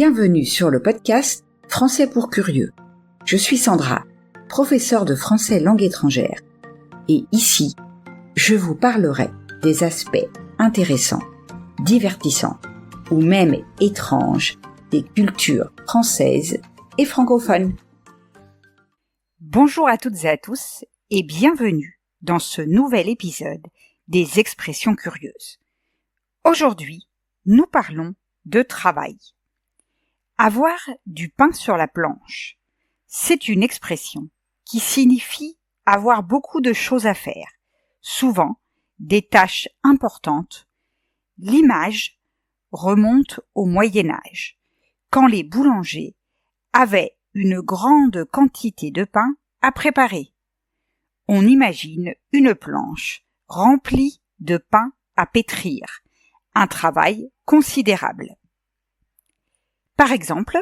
Bienvenue sur le podcast Français pour curieux. Je suis Sandra, professeure de français langue étrangère. Et ici, je vous parlerai des aspects intéressants, divertissants ou même étranges des cultures françaises et francophones. Bonjour à toutes et à tous et bienvenue dans ce nouvel épisode des expressions curieuses. Aujourd'hui, nous parlons de travail. Avoir du pain sur la planche, c'est une expression qui signifie avoir beaucoup de choses à faire, souvent des tâches importantes. L'image remonte au Moyen Âge, quand les boulangers avaient une grande quantité de pain à préparer. On imagine une planche remplie de pain à pétrir, un travail considérable. Par exemple,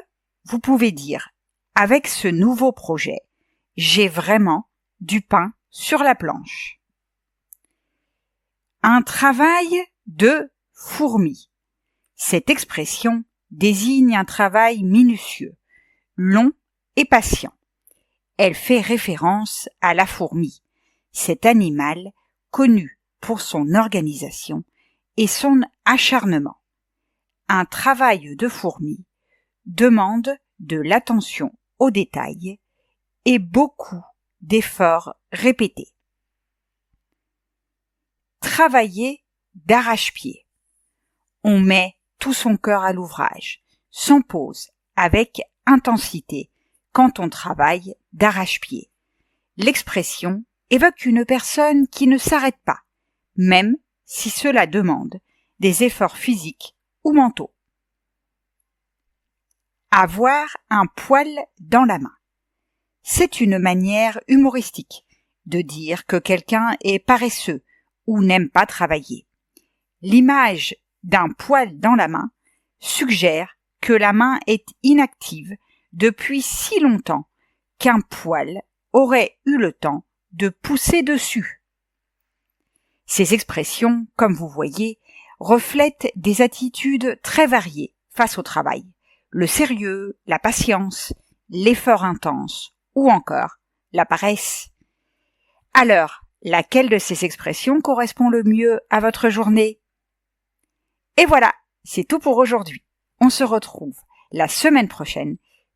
vous pouvez dire « Avec ce nouveau projet, j'ai vraiment du pain sur la planche ». Un travail de fourmi. Cette expression désigne un travail minutieux, long et patient. Elle fait référence à la fourmi, cet animal connu pour son organisation et son acharnement. Un travail de fourmi demande de l'attention aux détails et beaucoup d'efforts répétés. Travailler d'arrache-pied. On met tout son cœur à l'ouvrage, sans pause, avec intensité, quand on travaille d'arrache-pied. L'expression évoque une personne qui ne s'arrête pas, même si cela demande des efforts physiques ou mentaux. Avoir un poil dans la main. C'est une manière humoristique de dire que quelqu'un est paresseux ou n'aime pas travailler. L'image d'un poil dans la main suggère que la main est inactive depuis si longtemps qu'un poil aurait eu le temps de pousser dessus. Ces expressions, comme vous voyez, reflètent des attitudes très variées face au travail. Le sérieux, la patience, l'effort intense ou encore la paresse. Alors, laquelle de ces expressions correspond le mieux à votre journée? Et voilà, c'est tout pour aujourd'hui. On se retrouve la semaine prochaine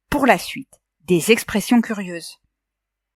pour la suite des expressions curieuses.